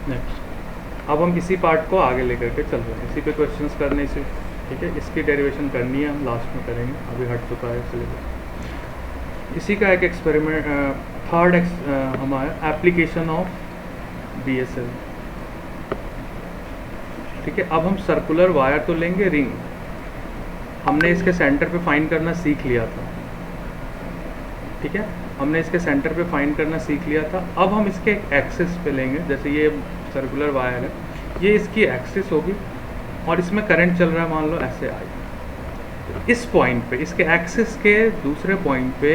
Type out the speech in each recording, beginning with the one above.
Next, अब हम इसी पार्ट को आगे लेकर के चल रहे हैं, इसी पे क्वेश्चंस करने से, ठीक है। इसकी डेरिवेशन करनी है, हम लास्ट में करेंगे, अभी हट चुका है सिलेबस। इसी का एक एक्सपेरिमेंट, थर्ड हमारा एप्लीकेशन ऑफ BSL, ठीक है। अब हम सर्कुलर वायर तो लेंगे, रिंग हमने इसके सेंटर पे फाइंड करना सीख लिया था, ठीक है। हमने इसके सेंटर पे फाइंड करना सीख लिया था। अब हम इसके एक्सिस पे लेंगे, जैसे ये सर्कुलर वायर है, ये इसकी एक्सिस होगी और इसमें करंट चल रहा है, मान लो ऐसे आई। इस पॉइंट पे, इसके एक्सिस के दूसरे पॉइंट पे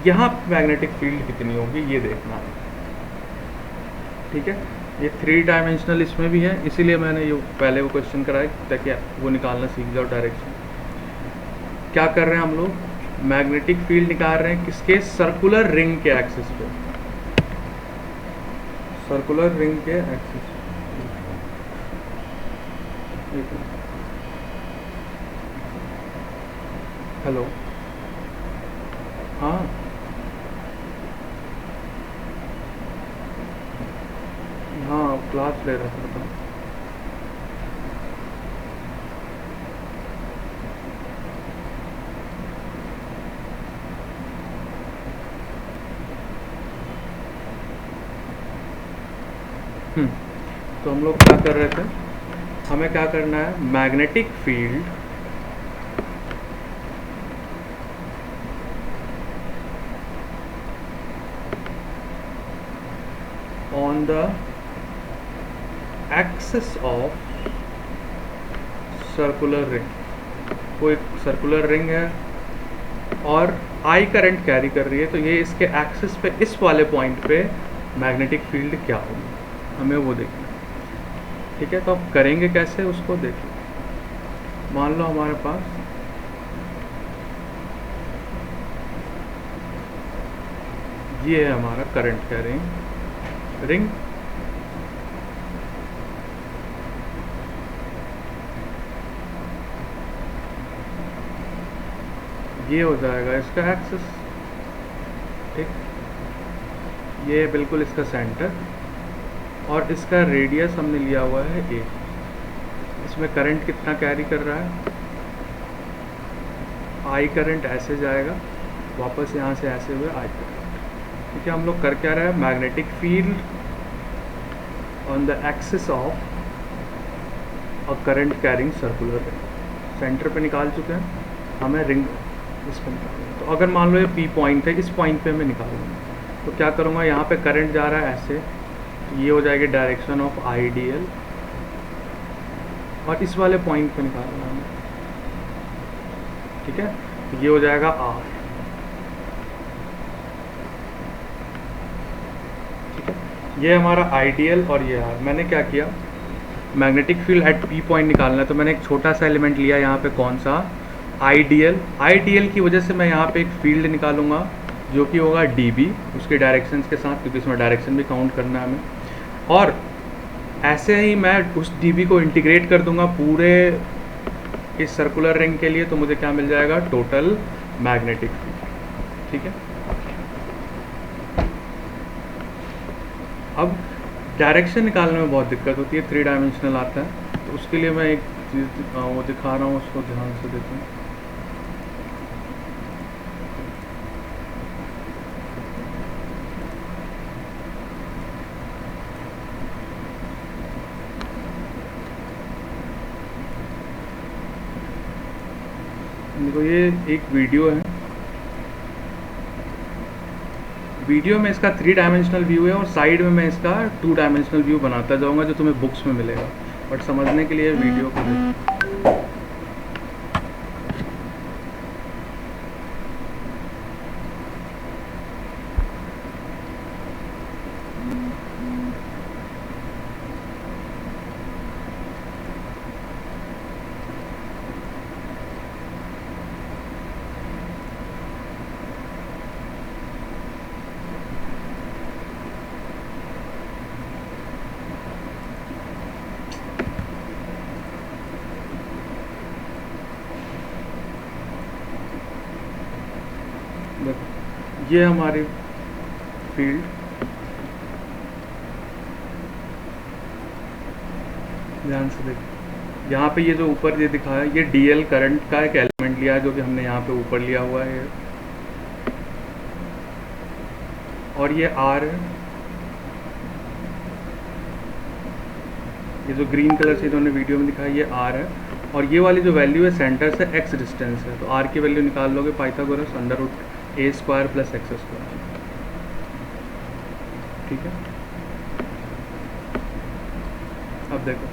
यहाँ मैग्नेटिक फील्ड कितनी होगी ये देखना है, ठीक है। ये 3 डायमेंशनल इसमें भी है, इसीलिए मैंने ये पहले वो क्वेश्चन कराया ताकि वो निकालना सीख जाओ डायरेक्शन। क्या कर रहे हैं हम लोग, मैग्नेटिक फील्ड निकाल रहे हैं किसके, सर्कुलर रिंग के एक्सिस पे, सर्कुलर रिंग के एक्सिस। हेलो, हाँ हाँ क्लास ले रहा था, बताओ। तो हम लोग क्या कर रहे थे, हमें क्या करना है, magnetic field on the axis of circular ring. कोई सर्कुलर रिंग है और आई करंट कैरी कर रही है, तो ये इसके एक्सिस पे, इस वाले पॉइंट पे मैग्नेटिक फील्ड क्या होगी, हमें वो देखना है, ठीक है। तो अब करेंगे कैसे, उसको देखिए। मान लो हमारे पास ये है हमारा करंट कैरिंग रिंग, ये हो जाएगा इसका एक्सिस, ठीक। ये बिल्कुल इसका सेंटर और इसका रेडियस हमने लिया हुआ है a। इसमें करंट कितना कैरी कर रहा है, आई करंट ऐसे जाएगा वापस यहाँ से ऐसे हुए आई करंट, ठीक है। हम लोग कर क्या रहे हैं, magnetic field on the axis of a current carrying circular ring, centre पे निकाल चुके हैं, हमें रिंग इस पर निकालना है। तो अगर मान लो ये P पॉइंट है, इस पॉइंट पे मैं निकालूंगा, तो क्या करूँगा, यहाँ पे करंट जा रहा है ऐसे, ये हो जाएगी डायरेक्शन ऑफ आइडियल, और इस वाले पॉइंट पे निकालना है, ठीक है। तो ये हो जाएगा R, ठीक है। ये हमारा आइडियल और ये R। मैंने क्या किया, magnetic field at P point निकालना है, तो मैंने एक छोटा सा एलिमेंट लिया यहाँ पे, कौन सा, आइडियल। आइडियल की वजह से मैं यहाँ पे एक फील्ड निकालूंगा जो कि होगा dB, उसके डायरेक्शंस के साथ, क्योंकि इसमें डायरेक्शन भी काउंट करना है हमें। और ऐसे ही मैं उस dB को इंटीग्रेट कर दूंगा पूरे इस सर्कुलर रिंग के लिए, तो मुझे क्या मिल जाएगा, टोटल मैग्नेटिक फील्ड, ठीक है। अब डायरेक्शन निकालने में बहुत दिक्कत होती है, 3 डायमेंशनल आता है, तो उसके लिए मैं एक चीज़ वो दिखा रहा हूँ, उसको ध्यान से देखें। देखो ये एक वीडियो है, वीडियो में इसका 3 डायमेंशनल व्यू है और साइड में मैं इसका 2 डायमेंशनल व्यू बनाता जाऊंगा जो तुम्हें बुक्स में मिलेगा, बट समझने के लिए वीडियो को देखो। देखो ये हमारी फील्ड, ध्यान से देखो, यहाँ पे ये जो ऊपर ये दिखाया, ये DL करंट का एक एलिमेंट लिया है जो कि हमने यहाँ पे ऊपर लिया हुआ है, और ये R, ये जो ग्रीन कलर से इन्होंने वीडियो में दिखाया ये R है, और ये वाली जो वैल्यू है सेंटर से x डिस्टेंस है, तो R की वैल्यू निकाल लोगे पाइथागोरस √a² + x²। ठीक है, अब देखो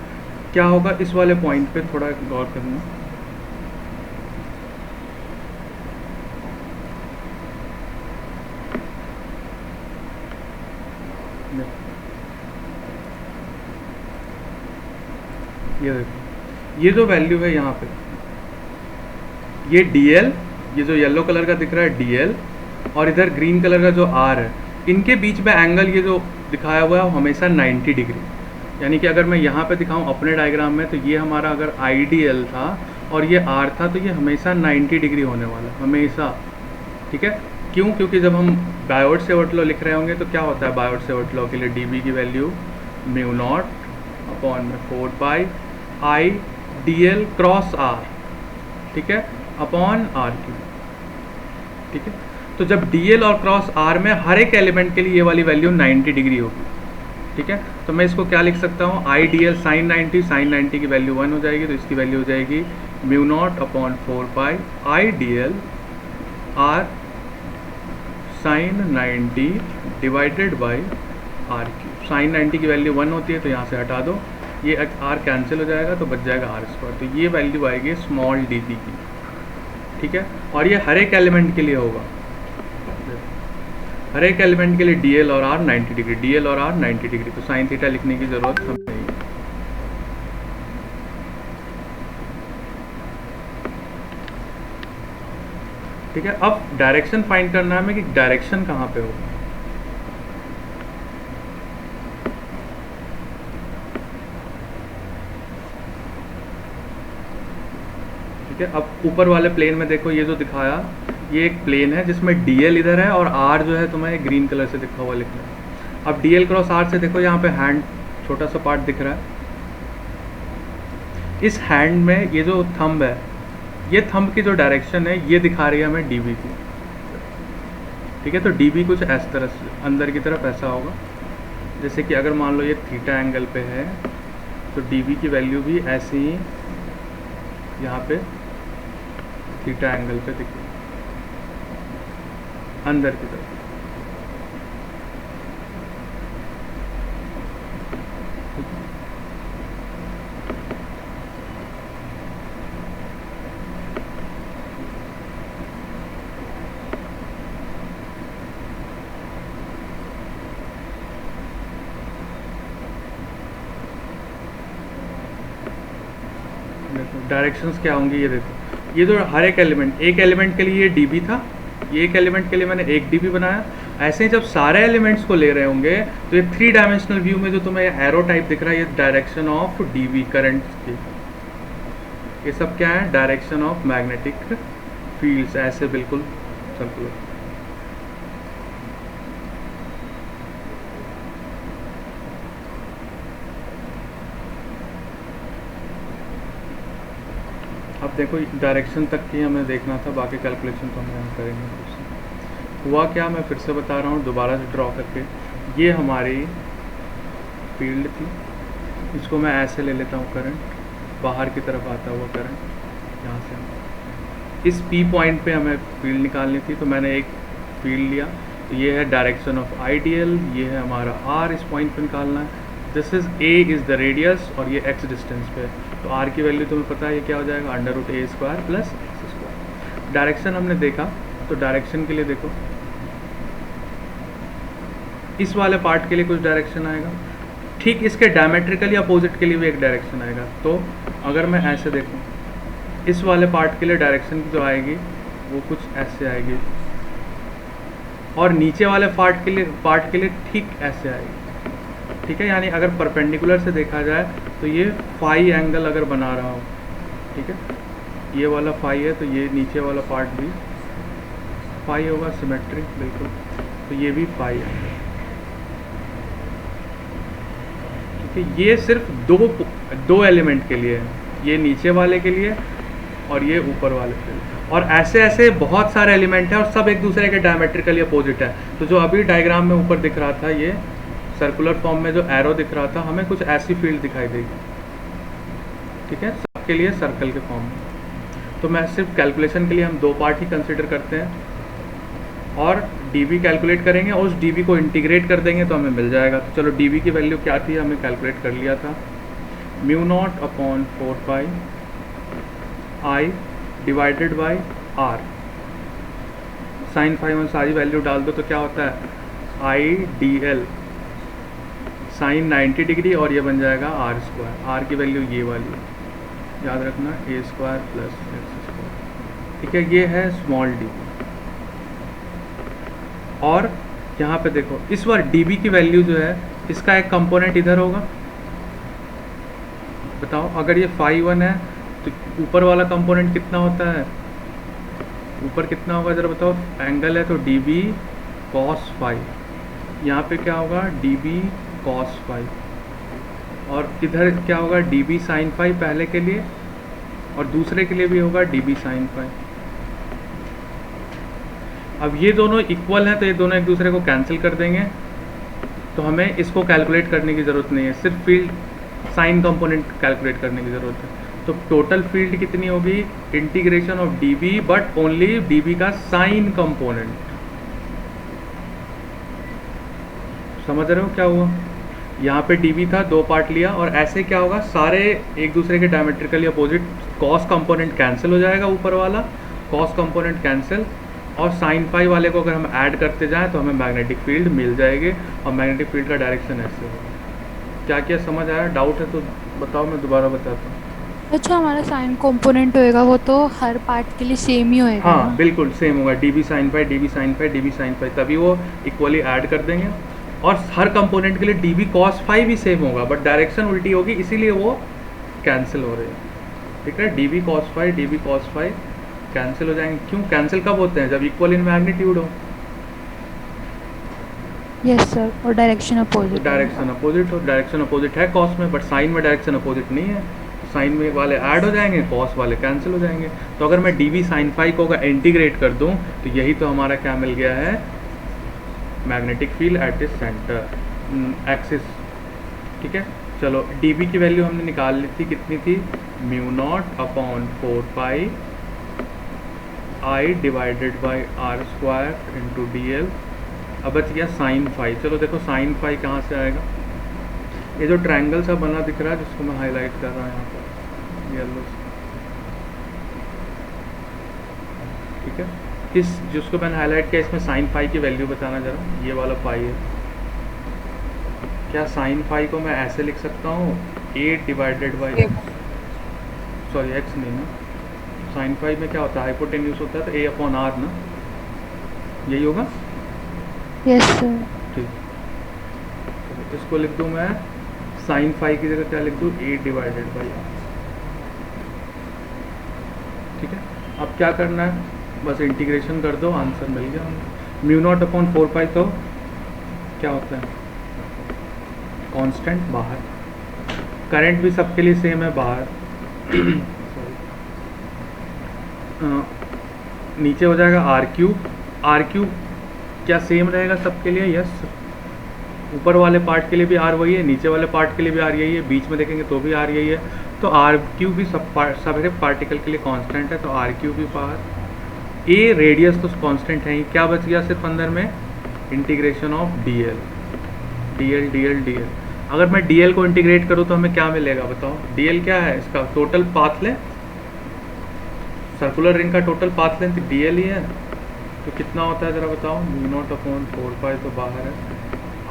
क्या होगा, इस वाले पॉइंट पे थोड़ा गौर करना। ये देखो, ये जो वैल्यू है यहाँ पे, ये DL, ये जो येलो कलर का दिख रहा है DL, और इधर ग्रीन कलर का जो R है, इनके बीच में एंगल ये जो दिखाया हुआ है वो हमेशा 90 डिग्री, यानी कि अगर मैं यहाँ पे दिखाऊं अपने डायग्राम में, तो ये हमारा अगर IDL था और ये R था, तो ये हमेशा 90 डिग्री होने वाला है, हमेशा। ठीक है, क्यों? क्योंकि जब हम बायोट-सेवर्ट लॉ लिख रहे होंगे तो क्या होता है बायोट-सेवर्ट लॉ के लिए, dB की वैल्यू μ0/4π IDL क्रॉस R, ठीक है, अपॉन R3। ठीक है, तो जब DL और क्रॉस R में हर एक एलिमेंट के लिए ये वाली वैल्यू 90 डिग्री होगी। ठीक है, तो मैं इसको क्या लिख सकता हूँ, IDL sin 90 की वैल्यू 1 हो जाएगी, तो इसकी वैल्यू हो जाएगी μ0/4π IDL R sin 90 divided by R3। sin 90 की वैल्यू 1 होती है, तो यहाँ से हटा दो, ये R कैंसिल हो जाएगा, तो बच जाएगा R²। तो ये वैल्यू आएगी स्मॉल dB की। ठीक है, और ये हर एक एलिमेंट के लिए होगा, हर एक एलिमेंट के लिए DL और R 90 डिग्री, DL और R 90 डिग्री, तो साइन थीटा लिखने की जरूरत हमें नहीं है। ठीक है, अब डायरेक्शन फाइंड करना है हमें कि डायरेक्शन कहाँ पे होगा। ठीक है, अब ऊपर वाले प्लेन में देखो, ये जो दिखाया ये एक प्लेन है जिसमें DL इधर है और R जो है तुम्हें ग्रीन कलर से लिखा हुआ लिखना है। अब DL क्रॉस R से देखो, यहाँ पे हैंड छोटा सा पार्ट दिख रहा है, इस हैंड में ये जो थंब है, ये थंब की जो डायरेक्शन है ये दिखा रही है हमें DB की। ठीक है, तो DB कुछ इस तरह से अंदर की तरफ ऐसा होगा, जैसे कि अगर मान लो ये थीटा एंगल पे है, तो DB की वैल्यू भी ऐसे ही यहाँ पे थीटा एंगल पे दिखेगी अंदर की तरफ। डायरेक्शंस क्या होंगी, ये देखो, ये जो हर एक एलिमेंट के लिए ये DB था, ये एक एलिमेंट के लिए मैंने 1 dB बनाया। ऐसे ही जब सारे एलिमेंट्स को ले रहे होंगे, तो ये 3 डायमेंशनल व्यू में जो तुम्हें एरो टाइप दिख रहा है, ये डायरेक्शन ऑफ DB करंट्स की, ये सब क्या है, डायरेक्शन ऑफ मैग्नेटिक फील्ड्स, ऐसे बिल्कुल सर्कुलर। अब देखो, डायरेक्शन तक की हमें देखना था, बाकी कैलकुलेशन तो हम यहाँ करेंगे। हुआ क्या, मैं फिर से बता रहा हूँ दोबारा से ड्रॉ करके, ये हमारी फील्ड थी, इसको मैं ऐसे ले लेता हूँ, करंट बाहर की तरफ आता हुआ करंट, यहाँ से इस P पॉइंट पे हमें फील्ड निकालनी थी, तो मैंने एक फील्ड लिया, तो ये है डायरेक्शन ऑफ IDL, ये है हमारा R, इस पॉइंट पे निकालना है, this is A is the radius, और ये x डिस्टेंस पे, तो R की वैल्यू तुम्हें पता है ये क्या हो जाएगा, √a² + x²। डायरेक्शन हमने देखा, तो डायरेक्शन के लिए देखो, इस वाले पार्ट के लिए कुछ डायरेक्शन आएगा, ठीक इसके डायमेट्रिकली अपोजिट के लिए भी एक डायरेक्शन आएगा। तो अगर मैं ऐसे देखूं, इस वाले पार्ट के लिए डायरेक्शन जो आएगी वो कुछ ऐसे आएगी, और नीचे वाले पार्ट के लिए ठीक ऐसे आएगी। ठीक है, यानी अगर परपेंडिकुलर से देखा जाए तो ये फाई एंगल अगर बना रहा हो, ठीक है, ये वाला फाई है, तो ये नीचे वाला पार्ट भी फाई होगा, सिमेट्रिक बिल्कुल, तो ये भी फाई एंगल। ठीक कि ये सिर्फ दो एलिमेंट के लिए है, ये नीचे वाले के लिए और ये ऊपर वाले के लिए, और ऐसे ऐसे बहुत सारे एलिमेंट हैं और सब एक दूसरे के डायमेट्रिकली अपोजिट है। तो जो अभी डायग्राम में ऊपर दिख रहा था, ये सर्कुलर फॉर्म में जो एरो दिख रहा था, हमें कुछ ऐसी फील्ड दिखाई देगी, ठीक है, सबके लिए सर्कल के फॉर्म में। तो मैं सिर्फ कैलकुलेशन के लिए हम दो पार्ट ही कंसिडर करते हैं और dv कैलकुलेट करेंगे और उस dv को इंटीग्रेट कर देंगे तो हमें मिल जाएगा। तो चलो dv की वैल्यू क्या थी, हमें कैलकुलेट कर लिया था, mu naught upon 4 pi I divided by R. Sine phi में सारी वैल्यू डाल दो तो क्या होता है, I D L sine 90 degree और ये बन जाएगा आर स्क्वायर। आर की वैल्यू ये वाली है, याद रखना, A square plus X square, ठीक है। ये है स्मॉल डी। और यहाँ पे देखो इस बार dB की वैल्यू जो है, इसका एक कंपोनेंट इधर होगा, बताओ अगर ये फाई 1 है तो ऊपर वाला कंपोनेंट कितना होता है, ऊपर कितना होगा ज़रा बताओ, एंगल है तो dB cos फाई, यहाँ पे क्या होगा dB cos फाई, और इधर क्या होगा dB sin फाई पहले के लिए, और दूसरे के लिए भी होगा dB sin फाई। अब ये दोनों इक्वल हैं तो ये दोनों एक दूसरे को कैंसिल कर देंगे, तो हमें इसको कैलकुलेट करने की ज़रूरत नहीं है, सिर्फ फील्ड साइन कंपोनेंट कैलकुलेट करने की ज़रूरत है। तो टोटल फील्ड कितनी होगी, integration of dB but only dB का साइन कंपोनेंट। समझ रहे हो क्या हुआ, यहाँ पे dB था, दो पार्ट लिया, और ऐसे क्या होगा, सारे एक दूसरे के diametrically opposite, cos component cancel हो जाएगा ऊपर वाला, कॉस कंपोनेंट कैंसिल, और साइन फाई वाले को अगर हम ऐड करते जाएं तो हमें मैग्नेटिक फील्ड मिल जाएगी, और मैग्नेटिक फील्ड का डायरेक्शन ऐसे होगा। क्या क्या समझ आया, डाउट है तो बताओ, मैं दोबारा बताता हूँ। अच्छा, हमारा साइन कंपोनेंट होएगा वो तो हर पार्ट के लिए सेम ही होएगा हाँ ना? बिल्कुल सेम होगा, dB sine phi dB sine phi dB sine phi, तभी वो इक्वली ऐड कर देंगे, और हर कंपोनेंट के लिए dB cos फाई भी सेम होगा बट डायरेक्शन उल्टी होगी, इसीलिए वो कैंसिल हो रहे हैं, ठीक है। dB cos phi dB cos phi cancel हो जाएंगे। क्यों कैंसिल कब होते हैं, जब इक्वल इन मैग्नीट्यूड हो, यस सर, और डायरेक्शन अपोजिट। डायरेक्शन अपोजिट हो, डायरेक्शन अपोजिट है कॉस में, बट साइन में डायरेक्शन अपोजिट नहीं है, तो साइन में वाले ऐड हो जाएंगे, कॉस वाले कैंसिल हो जाएंगे। तो अगर मैं dB साइन फाई को अगर इंटीग्रेट कर दूं तो यही तो हमारा क्या मिल गया है, magnetic field at is centre axis, ठीक है। चलो dB की वैल्यू हमने निकाल ली थी, कितनी थी, mu naught upon 4 pi I divided by R square into D L. अब बच गया साइन फाई। चलो देखो साइन फाई कहाँ से आएगा, ये जो ट्रायंगल सा बना दिख रहा है जिसको मैं हाईलाइट कर रहा हूँ यहाँ पर येलो से, ठीक है, इस जिसको मैंने हाईलाइट किया इसमें साइन फाई की वैल्यू बताना जरा, ये वाला फाई है, क्या साइन फाई को मैं ऐसे लिख सकता हूँ, a divided by x, sorry x नहीं ना, साइन फाई में क्या होता है, हाइपोटेन्यूज होता है तो ए अपॉन आर ना, यही होगा, यस सर। ठीक। तो इसको लिख दूँ मैं, साइन फाई की जगह क्या लिख दूँ, ए डिवाइडेड बाई आर, ठीक है। अब क्या करना है, बस इंटीग्रेशन कर दो, आंसर मिल गया हमें। म्यू नॉट अपॉन 4 पाई तो क्या होता है, कांस्टेंट बाहर, करंट भी सबके लिए सेम है बाहर नीचे हो जाएगा आर क्यूब क्या सेम रहेगा सबके लिए, यस। ऊपर वाले पार्ट के लिए भी आर वही है, नीचे वाले पार्ट के लिए भी आर यही है, बीच में देखेंगे तो भी आर यही है, तो आर क्यूब भी सब पार्टिकल के लिए कांस्टेंट है, तो आर क्यूब भी बाहर। ए रेडियस तो कांस्टेंट है ही, क्या बच गया सिर्फ अंदर में, इंटीग्रेशन ऑफ डी एल। अगर मैं डी एल को इंटीग्रेट करूँ तो हमें क्या मिलेगा बताओ, डी एल क्या है, इसका total path length, circular ring का total path length d l ही है, तो कितना होता है ज़रा बताओ, म्यू नॉट अपॉन 4 पाई तो बाहर है,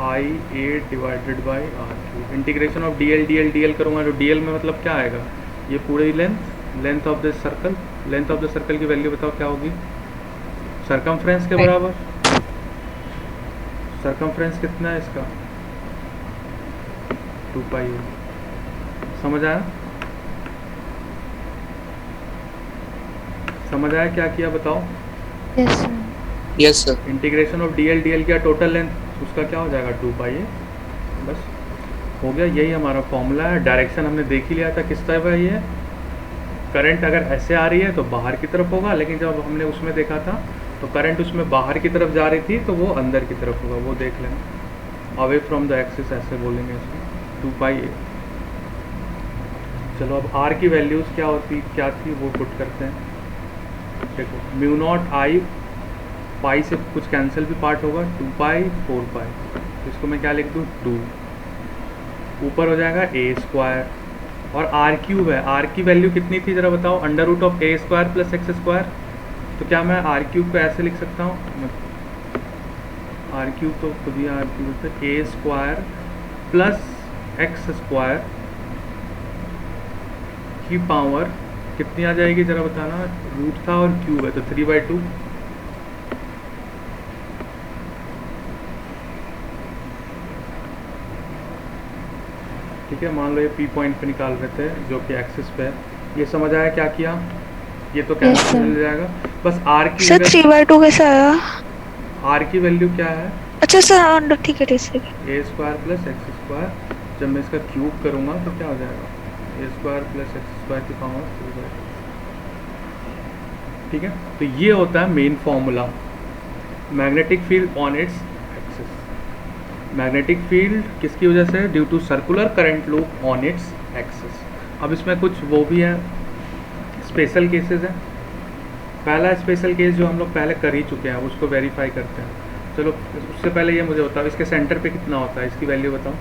i a divided by r cube, integration of d l करूँगा तो डी एल में मतलब क्या आएगा, ये पूरी length of the circle, length of the circle की वैल्यू बताओ क्या होगी, सरकमफ्रेंस के बराबर, सरकमफ्रेंस कितना है इसका, 2 पाई है। समझ आया, समझ आया क्या किया बताओ, yes sir. Yes sir. Integration of d L किया, टोटल लेंथ उसका क्या हो जाएगा 2 पाई है, बस हो गया, यही हमारा फॉर्मूला है। डायरेक्शन हमने देख ही लिया था किस तरफ है ये। करंट अगर ऐसे आ रही है तो बाहर की तरफ होगा, लेकिन जब हमने उसमें देखा था तो करंट उसमें बाहर की तरफ जा रही थी, तो वो अंदर की तरफ होगा, वो देख लेना। अवे फ्रॉम द एक्सिस ऐसे बोलेंगे इसको, 2πa। चलो अब आर की वैल्यूज़ क्या थी वो पुट करते हैं। देखो म्यू नॉट आई, पाई से कुछ कैंसिल भी पार्ट होगा, 2π 4π, इसको मैं क्या लिख दूँ 2, ऊपर हो जाएगा a², और आर क्यूब है। आर की वैल्यू कितनी थी ज़रा बताओ, √a² + x²। तो क्या मैं आर क्यूब को ऐसे लिख सकता हूँ, आर क्यूब तो खुद ही आर क्यूब है, a² + x² की पावर कितनी आ जाएगी ज़रा बताना। रूट था और क्यूब है तो 3/2। ठीक है, मान लो ये पी पॉइंट पे निकाल रहे थे जो कि एक्सिस पे है। ये समझ आया क्या किया, ये तो कैंसिल मिल जाएगा। बस आर की सर 3/2 कैसे आया? आर की वैल्यू क्या है, अच्छा सर, ठीक है ठीक है। a² + x²। जब मैं इसका क्यूब करूँगा तो क्या हो जाएगा, a² + x² की पावर 3/2। ठीक है, तो ये होता है main formula, magnetic field on its axis. Magnetic field किसकी वजह से, due to circular current loop on its axis. अब इसमें कुछ वो भी है, स्पेशल केसेस हैं। पहला स्पेशल केस जो हम लोग पहले कर ही चुके हैं, उसको वेरीफाई करते हैं। चलो उससे पहले ये मुझे बताओ, इसके सेंटर पे कितना होता है, इसकी वैल्यू बताओ।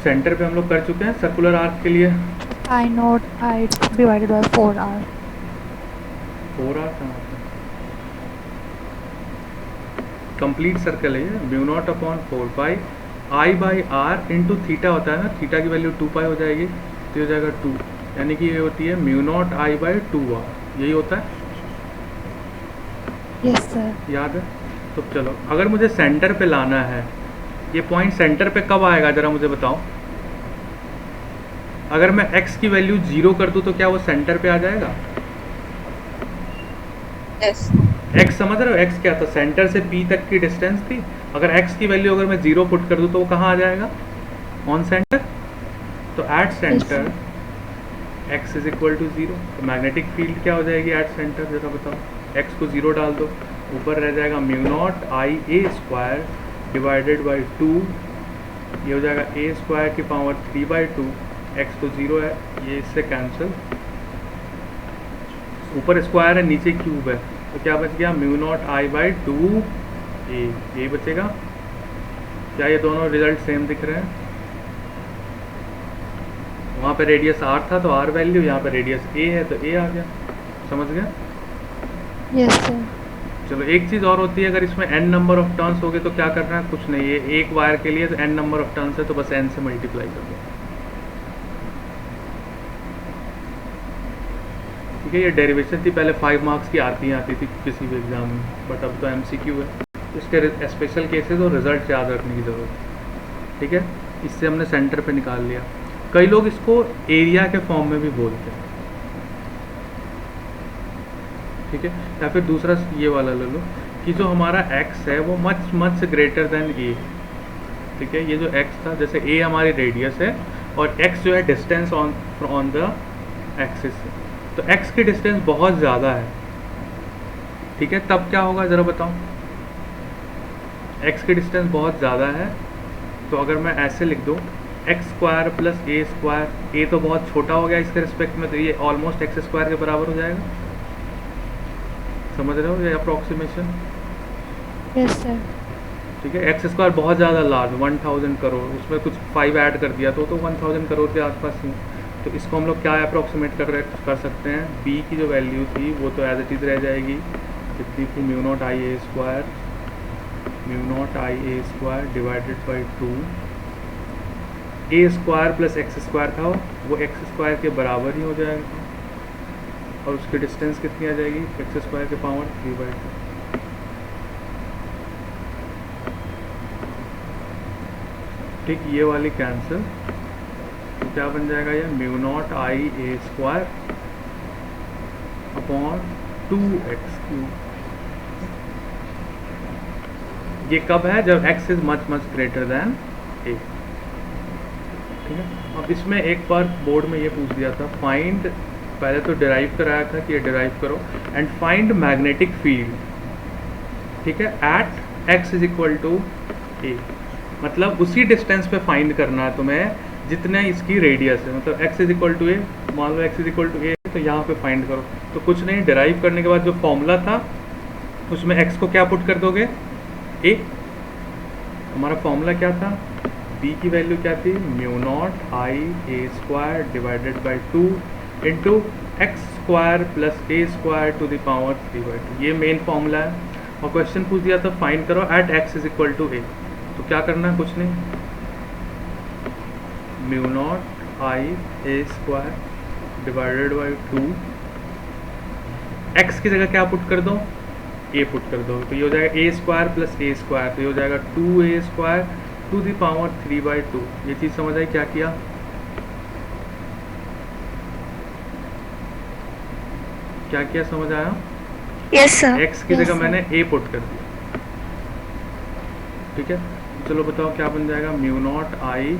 सेंटर पे हम लोग कर चुके हैं सर्कुलर आर्क के लिए। I0 I divided by 4r। 4r कहाँ होता है, कंप्लीट सर्कल है ये, μ0/4π I/r इंटू थीटा होता है ना, थीटा की वैल्यू 2π हो जाएगी, तो हो जाएगा 2, यानी कि ये होती है μ0 I/2r, यही होता है। Yes sir. याद है, तो चलो अगर मुझे सेंटर पे लाना है, ये पॉइंट सेंटर पे कब आएगा ज़रा मुझे बताओ। अगर मैं x की वैल्यू 0 कर दूँ तो क्या वो सेंटर पे आ जाएगा। यस। x समझ रहे हो, x क्या था, सेंटर से p तक की डिस्टेंस थी। अगर x की वैल्यू अगर मैं 0 पुट कर दूँ तो वो कहाँ आ जाएगा, ऑन सेंटर। तो एट सेंटर x = 0, तो मैग्नेटिक फील्ड क्या हो जाएगी एट सेंटर, जरा बताओ। x को 0 डाल दो, ऊपर रह जाएगा μ0 Ia² डिवाइडेड बाई 2, ये हो जाएगा a² की पावर 3/2, x तो 0 है, ये इससे कैंसिल, ऊपर स्क्वायर है नीचे क्यूब है, तो क्या बच गया μ0 I/2a, ये बचेगा। क्या ये दोनों रिजल्ट सेम दिख रहे हैं, वहाँ पे रेडियस r था तो r वैल्यू, यहाँ पे रेडियस a है तो a आ गया, समझ गए। Yes sir. चलो एक चीज़ और होती है, अगर इसमें n नंबर ऑफ टर्न्स हो गए तो क्या करना है, कुछ नहीं, ये एक वायर के लिए तो n नंबर ऑफ टर्न्स है तो बस n से मल्टीप्लाई कर दो। ठीक है, ये डेरिवेशन थी, पहले 5 मार्क्स की आती थी किसी भी एग्जाम में, बट अब तो MCQ है, इसके स्पेशल केसेस और रिजल्ट याद रखने की ज़रूरत है। ठीक है, इससे हमने सेंटर पे निकाल लिया। कई लोग इसको एरिया के फॉर्म में भी बोलते हैं। ठीक है, या फिर दूसरा ये वाला ले लो कि जो हमारा x है वो मच ग्रेटर देन a। ठीक है, ये जो x था, जैसे a हमारी रेडियस है और x जो है डिस्टेंस ऑन द एक्सिस है, तो x की डिस्टेंस बहुत ज़्यादा है। ठीक है, तब क्या होगा ज़रा बताओ, x की डिस्टेंस बहुत ज़्यादा है, तो अगर मैं ऐसे लिख दूँ x² + a², a तो बहुत छोटा हो गया इसके रिस्पेक्ट में, तो ये ऑलमोस्ट x² के बराबर हो जाएगा। समझ रहे हो ये अप्रॉक्सीमेशन। Yes sir. ठीक है, x² बहुत ज़्यादा लार्ज, 1000 करोड़, उसमें कुछ 5 ऐड कर दिया तो 1000 करोड़ के आसपास ही। तो इसको हम लोग क्या अप्रॉक्सीमेट कर सकते हैं, b की जो वैल्यू थी वो तो एज इट इज़ रह जाएगी, कितनी थी μ0 Ia² divided by 2, a² + x² था वो x² के बराबर ही हो जाएगा, और उसकी डिस्टेंस कितनी आ जाएगी, x² की पावर 3/2। ठीक, ये वाली कैंसिल, तो क्या बन जाएगा ये μ0 Ia² / 2x³। ये कब है? जब x is much much greater than a। ठीक है, अब इसमें एक बार बोर्ड में ये पूछ दिया था, फाइंड, पहले तो डिराइव कराया था कि ये डिराइव करो, एंड फाइंड मैग्नेटिक फील्ड, ठीक है, at x is equal to a। मतलब उसी डिस्टेंस पे फाइंड करना है तुम्हें जितना इसकी रेडियस है, मतलब x is equal to a, मान लो x is equal to a, तो यहाँ पे फाइंड करो। तो कुछ नहीं, डिराइव करने के बाद जो फॉर्मूला था उसमें x को क्या पुट कर दोगे? a। हमारा फॉर्मूला क्या था? b की वैल्यू क्या थी? Mu naught I A square divided by 2 into X square plus A square to the power 3/2। ये मेन फॉर्मूला है। और क्वेश्चन पूछ दिया था फाइंड करो at x is equal to a। तो क्या करना है? कुछ नहीं, mu naught I A square divided by 2, x की जगह क्या पुट कर दो? a पुट कर दो, तो ये हो जाएगा a square plus a square, तो ये हो जाएगा 2a square to the power 3/2। ये चीज़ समझ आई क्या किया? क्या किया, समझ आया? Yes sir. x की Yes, जगह sir. मैंने a पुट कर दिया। ठीक है, चलो बताओ क्या बन जाएगा? म्यू नॉट आई,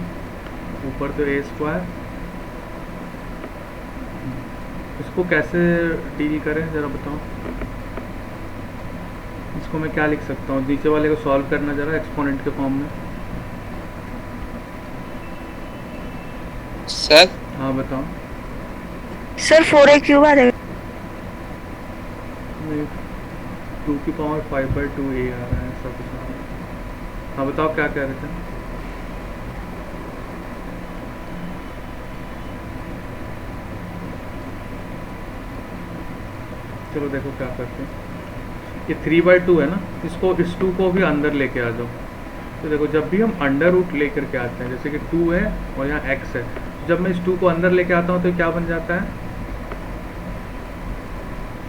ऊपर तो a स्क्वायर, इसको कैसे डील करें ज़रा बताओ। इसको मैं क्या लिख सकता हूँ? नीचे वाले को सॉल्व करना ज़रा एक्सपोनेंट के फॉर्म में। सर हाँ बताओ। सर 4a क्यूब आ जाएगा। 2 की पावर 5/2 a आ रहा है, ऐसा कुछ आ रहा है। हाँ बताओ क्या कह रहे थे? चलो देखो क्या करते हैं। ये 3/2 है ना, इसको इस 2 को भी अंदर लेके आ जाओ। तो देखो जब भी हम अंडर रूट लेकर के आते हैं, जैसे कि 2 है और यहाँ x है, जब मैं इस 2 को अंदर लेके आता हूँ तो क्या बन जाता है?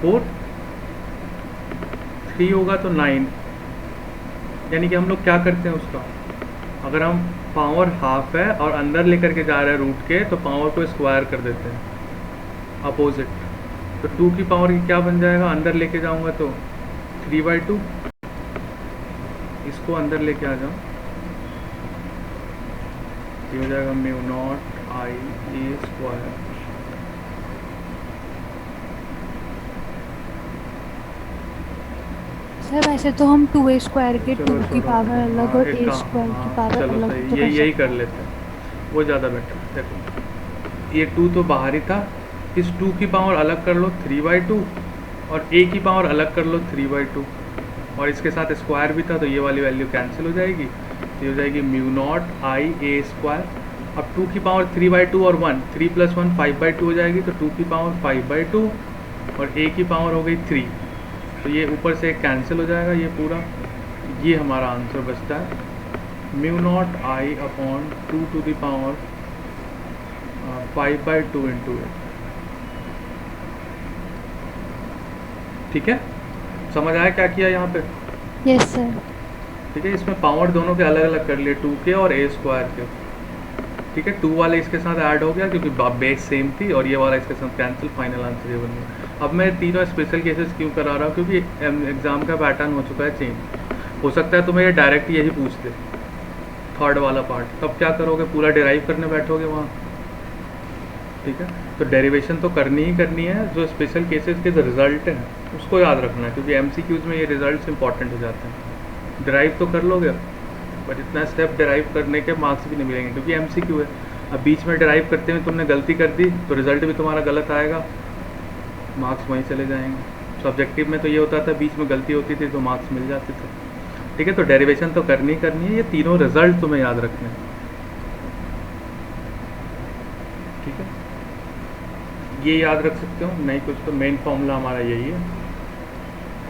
4, 3 होगा तो 9। यानी कि हम लोग क्या करते हैं उसका, अगर हम पावर हाफ है और अंदर लेकर के जा रहे हैं रूट के, तो पावर को स्क्वायर कर देते हैं अपोजिट। तो 2 की पावर की क्या बन जाएगा? अंदर लेके जाऊंगा तो 3/2, इसको अंदर लेके आ जाओ, ये हो जाएगा mu naught I A square. Sir वैसे तो हम 2a स्क्वायर के 2 चलो की छोड़ो। पावर अलग हाँ, और एक a काम, स्क्वायर की हाँ, पावर चलो अलग सही, तो यही कर कर लेते हैं, वो ज़्यादा बेटर। देखो ये 2 तो बाहर ही था, इस 2 की पावर अलग कर लो 3/2 और a की पावर अलग कर लो 3/2, और इसके साथ स्क्वायर भी था तो ये वाली वैल्यू कैंसिल हो जाएगी। तो ये हो जाएगी mu naught I A square. अब 2 की पावर 3/2 और 1, 3 + 1 5/2 हो जाएगी, तो 2 की पावर 5/2 और a की पावर हो गई 3, तो ये ऊपर से कैंसिल हो जाएगा ये पूरा। ये हमारा आंसर बचता है mu naught I upon 2 to the power 5/2 into 8। ठीक है, समझ आया क्या किया यहाँ पे? Yes sir. ठीक है, इसमें पावर दोनों के अलग अलग कर लिए, 2 के और a स्क्वायर के। ठीक है, 2 वाले इसके साथ ऐड हो गया क्योंकि बेस सेम थी, और ये वाला इसके साथ कैंसिल, फाइनल आंसर ये बन गया। अब मैं तीनों स्पेशल केसेस क्यों करा रहा हूँ? क्योंकि एग्ज़ाम का पैटर्न हो चुका है चेंज। हो सकता है तुम्हें ये डायरेक्ट यही पूछ दे, थर्ड वाला पार्ट, तब क्या करोगे? पूरा डिराइव करने बैठोगे वहाँ। ठीक है, तो डेरिवेशन तो करनी ही करनी है। जो स्पेशल केसेस के जो रिजल्ट हैं उसको याद रखना है, क्योंकि MCQs में ये रिजल्ट्स इंपॉर्टेंट हो जाते हैं। डिराइव तो कर लोगे, बट इतना स्टेप डिराइव करने के मार्क्स भी नहीं मिलेंगे, क्योंकि MCQ है। अब बीच में डिराइव करते हुए तुमने गलती कर दी तो रिजल्ट भी तुम्हारा गलत आएगा, मार्क्स वहीं चले जाएंगे। सब्जेक्टिव में तो ये होता था, बीच में गलती होती थी तो मार्क्स मिल जाते थे। ठीक है, तो डेरिवेशन तो करनी ही करनी है, ये तीनों रिजल्ट तुम्हें याद रखने हैं। ठीक है, ये याद रख सकते हो, नहीं कुछ तो मेन फॉर्मूला हमारा यही है,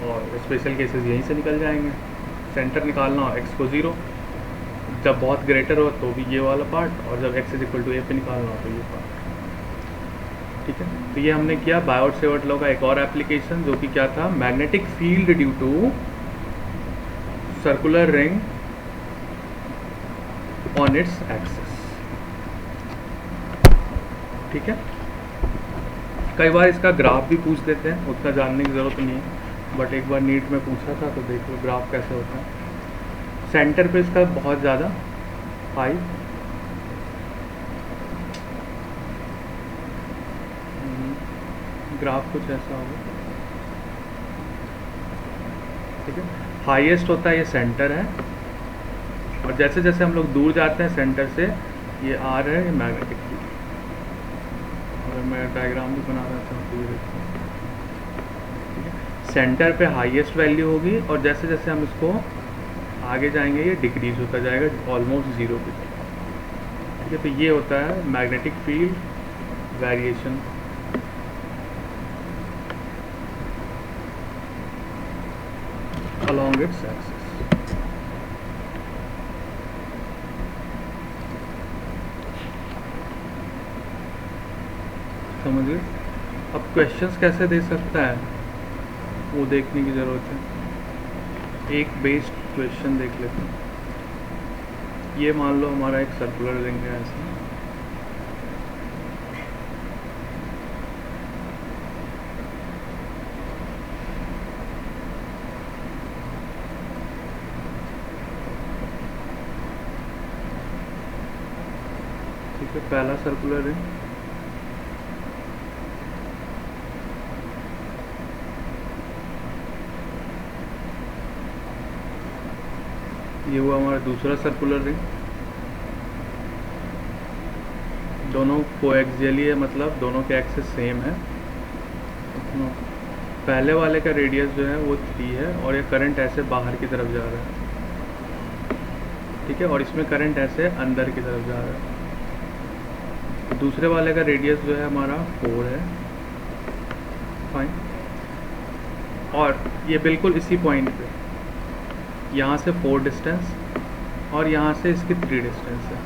और स्पेशल केसेस यहीं से निकल जाएंगे। सेंटर निकालना हो x को 0, जब बहुत ग्रेटर हो तो भी ये वाला पार्ट, और जब x = a पे निकालना हो तो ये पार्ट। ठीक है, तो ये हमने किया बायोट-सेवर्ट लॉ का एक और एप्लीकेशन, जो कि क्या था? Magnetic field due to circular ring on its axis. ठीक है, कई बार इसका ग्राफ भी पूछ देते हैं, उतना जानने की ज़रूरत नहीं है, बट एक बार नीट में पूछा था तो देख लो ग्राफ कैसे होता है। सेंटर पे इसका बहुत ज़्यादा हाई, ग्राफ कुछ ऐसा होगा, ठीक है। हाईएस्ट होता है ये सेंटर है, और जैसे जैसे हम लोग दूर जाते हैं सेंटर से, ये आर है, ये मैग्नेटिक फील्ड। अगर मैं डायग्राम भी बना रहा था तो ये देखो, ठीक है। सेंटर पे हाईएस्ट वैल्यू होगी, और जैसे जैसे हम इसको आगे जाएंगे ये डिक्रीज होता जाएगा ऑलमोस्ट ज़ीरो की तरफ, ठीक है। तो ये होता है magnetic field variation. along its axis। समझिए। अब क्वेश्चंस कैसे दे सकता है वो देखने की ज़रूरत है। एक बेस्ड क्वेश्चन देख लेते हैं। ये मान लो हमारा एक सर्कुलर रिंग है ऐसा, ठीक है। पहला सर्कुलर रिंग, ये हुआ हमारा दूसरा सर्कुलर रिंग। दोनों कोएक्सियली है, मतलब दोनों के एक्सिस सेम है। पहले वाले का रेडियस जो है वो 3 है, और ये करंट ऐसे बाहर की तरफ जा रहा है, ठीक है। और इसमें करंट ऐसे अंदर की तरफ जा रहा है। दूसरे वाले का रेडियस जो है हमारा 4 है, फाइन। और ये बिल्कुल इसी पॉइंट पे, यहाँ से 4 डिस्टेंस और यहाँ से इसकी 3 डिस्टेंस है,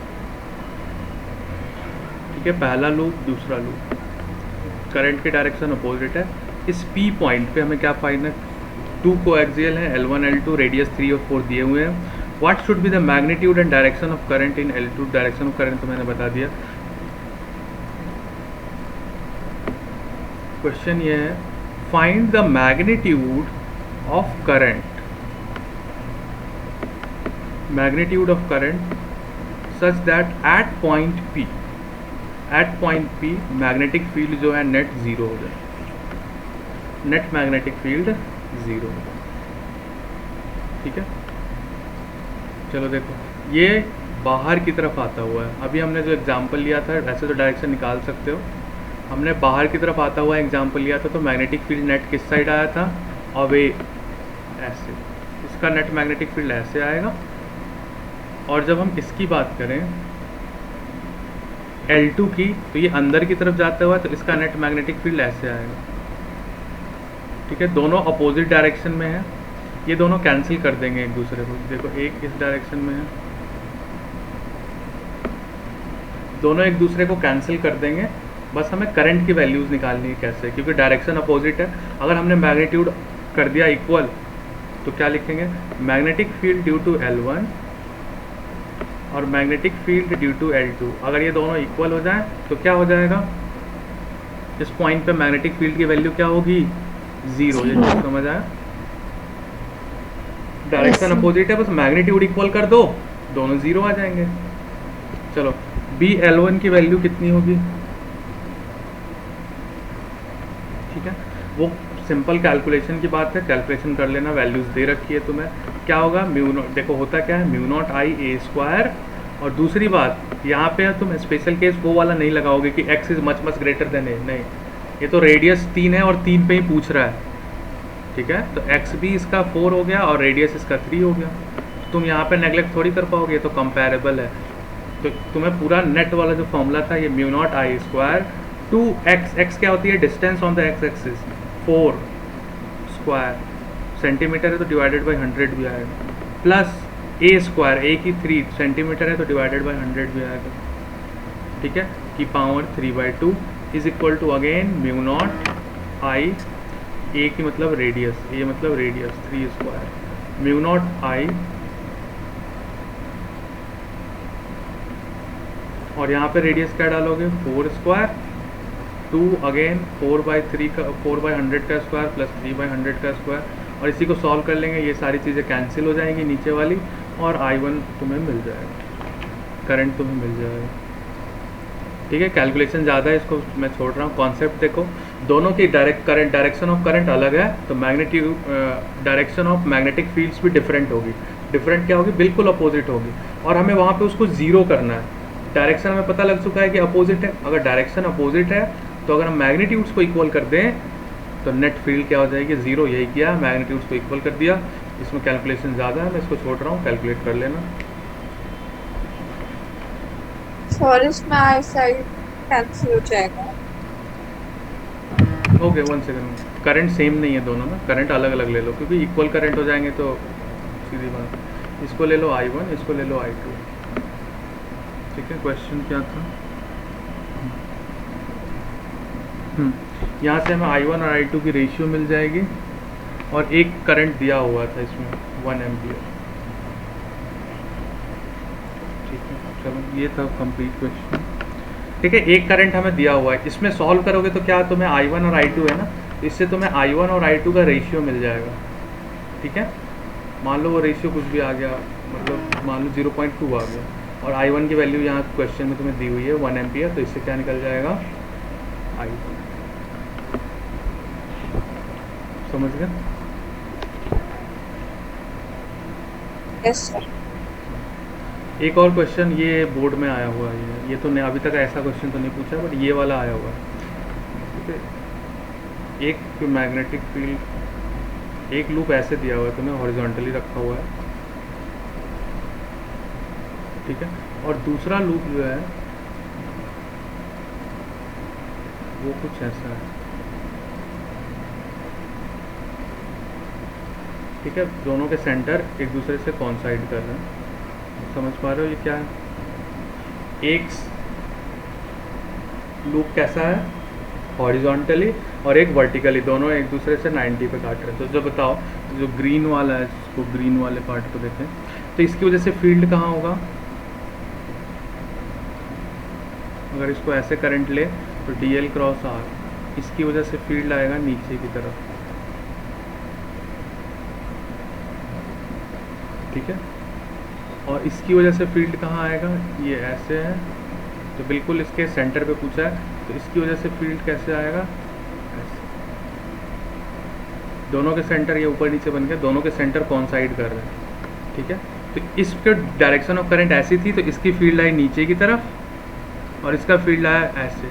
ठीक है। पहला लूप, दूसरा लूप, करंट की डायरेक्शन अपोजिट है। इस P पॉइंट पे हमें क्या फाइंड है, 2 कोएक्सियल हैं, L1 L2, रेडियस 3 और 4 दिए हुए हैं। What should be the magnitude and direction of current in L2। Direction of current तो मैंने बता दिया। क्वेश्चन ये है, find the magnitude of current, magnitude of current such that at point P magnetic field जो है नेट ज़ीरो हो जाए, नेट मैग्नेटिक फील्ड ज़ीरो, ठीक है। चलो देखो, ये बाहर की तरफ आता हुआ है। अभी हमने जो एग्जांपल लिया था, ऐसे तो डायरेक्शन निकाल सकते हो, हमने बाहर की तरफ आता हुआ एग्जांपल लिया था, तो मैग्नेटिक फील्ड नेट किस साइड आया था, अवे, ऐसे। इसका नेट मैग्नेटिक फील्ड ऐसे आएगा। और जब हम इसकी बात करें L2 की, तो ये अंदर की तरफ जाता हुआ, तो इसका नेट मैग्नेटिक फील्ड ऐसे आएगा, ठीक है। दोनों अपोजिट डायरेक्शन में है, ये दोनों कैंसिल कर देंगे एक दूसरे को। देखो, एक इस डायरेक्शन में है, दोनों एक दूसरे को कैंसिल कर देंगे। बस हमें करंट की वैल्यूज़ निकालनी है कैसे, क्योंकि डायरेक्शन अपोजिट है। अगर हमने मैग्नीट्यूड कर दिया इक्वल, तो क्या लिखेंगे, magnetic field due to L1 और magnetic field due to L2। अगर ये दोनों इक्वल हो जाए तो क्या हो जाएगा, इस पॉइंट पे मैग्नेटिक फील्ड की वैल्यू क्या होगी, 0। ये चीज़ समझ आया। डायरेक्शन अपोजिट है, बस मैग्नीट्यूड इक्वल कर दो, दोनों 0 आ जाएंगे। चलो, BL1 की वैल्यू कितनी होगी, ठीक है। वो सिंपल कैलकुलेशन की बात है, कैलकुलेशन कर लेना, वैल्यूज़ दे रखी है तुम्हें। क्या होगा, म्यू नॉट, देखो होता क्या है, mu naught I A square. और दूसरी बात, यहाँ पे तुम स्पेशल केस वो वाला नहीं लगाओगे कि x is much much greater than a, नहीं। ये तो रेडियस 3 है और 3 पे ही पूछ रहा है, ठीक है। तो x भी इसका 4 हो गया और रेडियस इसका 3 हो गया। तुम यहाँ पे नेगलेक्ट थोड़ी कर पाओगे, तो कंपेरेबल है। तो तुम्हें पूरा नेट वाला जो फॉर्मूला था, ये म्यू नॉट आई स्क्वायर 2x, x क्या होती है, distance on the x axis, 4 square, centimetre है तो डिवाइडेड बाई 100 भी आएगा, प्लस a स्क्वायर, a की 3 सेंटीमीटर है तो डिवाइडेड बाई 100 भी आएगा, ठीक है, की power 3/2 is equal to again mu naught I, a की मतलब रेडियस, a मतलब radius 3 square, mu naught I, और यहाँ पे रेडियस क्या डालोगे, 4 स्क्वायर, 2 अगेन 4/3 का 4/100 का स्क्वायर प्लस 3/100 का स्क्वायर। और इसी को सॉल्व कर लेंगे, ये सारी चीज़ें कैंसिल हो जाएंगी नीचे वाली, और I1 तुम्हें मिल जाएगा, करंट तुम्हें मिल जाएगा। ठीक है, कैलकुलेशन ज़्यादा है, इसको मैं छोड़ रहा हूँ। कॉन्सेप्ट देखो, दोनों की डायरेक्शन ऑफ करंट अलग है, तो डायरेक्शन ऑफ मैग्नेटिक फील्ड्स भी डिफरेंट होगी। डिफरेंट क्या होगी? बिल्कुल अपोजिट होगी, और हमें वहाँ पे उसको ज़ीरो करना है। डायरेक्शन हमें पता लग चुका है कि अपोजिट है। अगर डायरेक्शन अपोजिट है तो अगर हम मैग्नीट्यूड्स को इक्वल कर दें तो नेट फील्ड क्या हो जाएगी? ज़ीरो। यही किया, मैग्नीट्यूड्स को इक्वल कर दिया। इसमें कैलकुलेशन ज़्यादा है, मैं इसको छोड़ रहा हूँ, कैलकुलेट कर लेना। सर इसमें आई साइड कैंसिल हो जाएगा। Okay, 1 second. करंट सेम नहीं है दोनों ना, करंट अलग अलग ले लो, क्योंकि इक्वल करंट हो जाएंगे तो सीधी बात। इसको ले लो I1, इसको ले लो I2। ठीक है, क्वेश्चन क्या था? यहाँ से हमें I1 और I2 की रेशियो मिल जाएगी, और एक करंट दिया हुआ था इसमें 1 एम्पियर। ठीक है, चलो ये था कंप्लीट क्वेश्चन। ठीक है, एक करंट हमें दिया हुआ है, इसमें सॉल्व करोगे तो क्या तुम्हें I1 और I2 है ना, इससे तुम्हें I1 और I2 का रेशियो मिल जाएगा। ठीक है, मान लो वो रेशियो कुछ भी आ गया, मतलब मान लो 0.2 आ गया, और I1 की वैल्यू यहाँ क्वेश्चन में तुम्हें दी हुई है 1 एम्पियर, तो इससे क्या निकल जाएगा? I1। समझ गए? Yes sir. एक और क्वेश्चन ये बोर्ड में आया हुआ है, ये तो नहीं, अभी तक ऐसा क्वेश्चन तो नहीं पूछा, बट ये वाला आया हुआ है। ठीक है, एक मैग्नेटिक फील्ड, एक लूप ऐसे दिया हुआ है, तुम्हें हॉरिजॉन्टली रखा हुआ है। ठीक है, और दूसरा लूप जो है वो कुछ ऐसा है। ठीक है, दोनों के सेंटर एक दूसरे से कॉन्साइड कर रहे हैं। समझ पा रहे हो ये क्या है? एक लूप कैसा है? हॉरिजॉन्टली, और एक वर्टिकली, दोनों एक दूसरे से 90 पे काट रहे हैं। तो जो बताओ, जो ग्रीन वाला है, इसको ग्रीन वाले पार्ट को देखें, तो इसकी वजह से फील्ड कहाँ होगा? अगर इसको ऐसे करंट ले तो DL क्रॉस R, इसकी वजह से फील्ड आएगा नीचे की तरफ। ठीक है, और इसकी वजह से फील्ड कहाँ आएगा? ये ऐसे है, तो बिल्कुल इसके सेंटर पे पूछा है, तो इसकी वजह से फील्ड कैसे आएगा? ऐसे। दोनों के सेंटर ये ऊपर नीचे बन गया, दोनों के सेंटर कॉन्साइड कर रहे हैं। ठीक है, तो इसके डायरेक्शन ऑफ करंट ऐसी थी, तो इसकी फील्ड आई नीचे की तरफ, और इसका फील्ड आया ऐसे।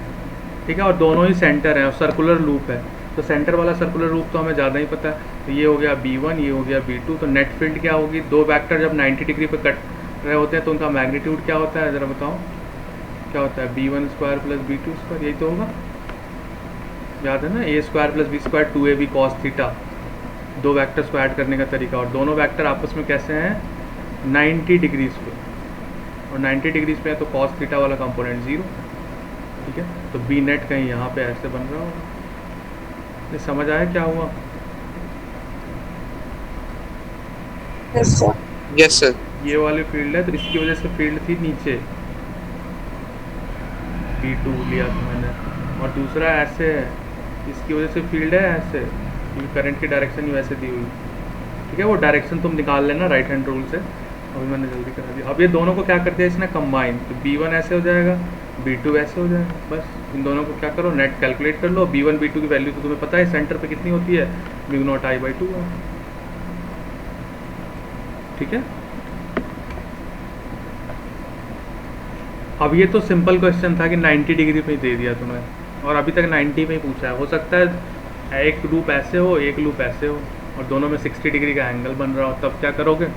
ठीक है, और दोनों ही सेंटर हैं, और सर्कुलर लूप है, तो सेंटर वाला सर्कुलर लूप तो हमें ज़्यादा ही पता है। तो ये हो गया B1, ये हो गया B2। तो नेट फील्ड क्या होगी? दो वेक्टर जब 90 डिग्री पे कट रहे होते हैं तो उनका मैग्नीट्यूड क्या होता है? ज़रा बताओ क्या होता है? B1 square plus B2 square, यही तो होगा, याद है ना? A square plus B square 2AB cos theta, दो वैक्टर्स को ऐड करने का तरीका। और दोनों वैक्टर आपस में कैसे हैं? 90 डिग्रीज पे, और 90 डिग्रीज पे है तो कॉस थीटा वाला कंपोनेंट 0। ठीक है, तो बी नेट कहीं यहाँ पे ऐसे बन रहा होगा। ये समझ आया क्या हुआ? Yes sir. Yes sir. ये वाली फील्ड है, तो इसकी वजह से फील्ड थी नीचे, B2 लिया था मैंने, और दूसरा ऐसे है, इसकी वजह से फील्ड है ऐसे, क्योंकि करंट की डायरेक्शन ही वैसे दी हुई। ठीक है, वो डायरेक्शन तुम निकाल लेना राइट हैंड रूल से, अभी मैंने जल्दी करा दिया। अब ये दोनों को क्या कर दिया इसने? कंबाइन, तो B1 ऐसे हो जाएगा, B2 ऐसे हो जाएगा। बस इन दोनों को क्या करो, नेट कैलकुलेट कर लो। B1 B2 की वैल्यू तो तुम्हें पता है सेंटर पे कितनी होती है, μ0I/2 है। ठीक है, अब ये तो सिंपल क्वेश्चन था कि 90 डिग्री पे ही दे दिया तुम्हें, और अभी तक 90 पे ही पूछा है। हो सकता है एक लूप ऐसे हो, एक लूप ऐसे हो, और दोनों में 60 डिग्री का एंगल बन रहा हो, तब क्या करोगे?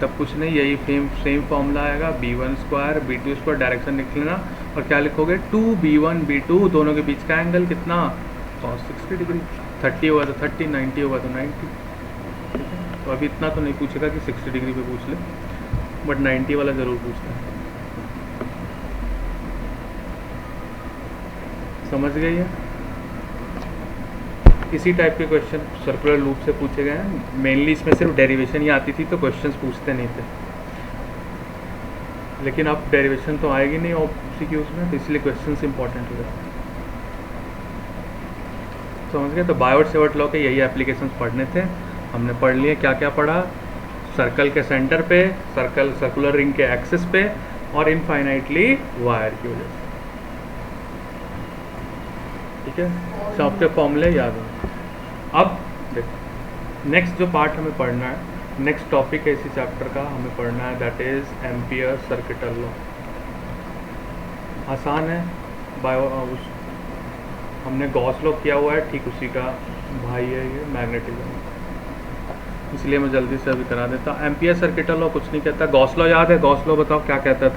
तब कुछ नहीं, यही सेम फॉर्मूला आएगा, B1 square B2 square, direction लिख लेना, और क्या लिखोगे? 2B1 B2, दोनों के बीच का एंगल कितना? cos 60 degree. 30 होगा तो 30, 90 होगा तो 90। ठीक है, तो अभी इतना तो नहीं पूछेगा कि 60 डिग्री पे पूछ ले, बट 90 वाला ज़रूर पूछता है। समझ गई है? इसी टाइप के क्वेश्चन सर्कुलर लूप से पूछे गए हैं। मेनली इसमें सिर्फ डेरिवेशन ही आती थी, तो क्वेश्चंस पूछते नहीं थे, लेकिन अब डेरिवेशन तो आएगी नहीं OMCQs में, तो इसलिए क्वेश्चंस इंपॉर्टेंट हो गए। समझ गए? तो बायोट सेवर्ट लॉ के यही एप्लीकेशंस पढ़ने थे, हमने पढ़ लिए। क्या क्या पढ़ा? सर्कल के सेंटर पे, सर्कुलर रिंग के एक्सिस पे, और इनफाइनाइटली वायर की वजह से। ठीक है, सबके फॉर्मूले याद हों। अब देखो नेक्स्ट जो पार्ट हमें पढ़ना है, नेक्स्ट टॉपिक है इसी चैप्टर का हमें पढ़ना है, that is ampere circuital law. आसान है, हमने गॉस लॉ किया हुआ है, ठीक उसी का भाई है ये मैग्नेटिज्म, इसलिए मैं जल्दी से अभी करा देता। एम्पियर सर्किटल लॉ कुछ नहीं कहता, गॉस लॉ याद है? गॉस लॉ बताओ क्या कहता है?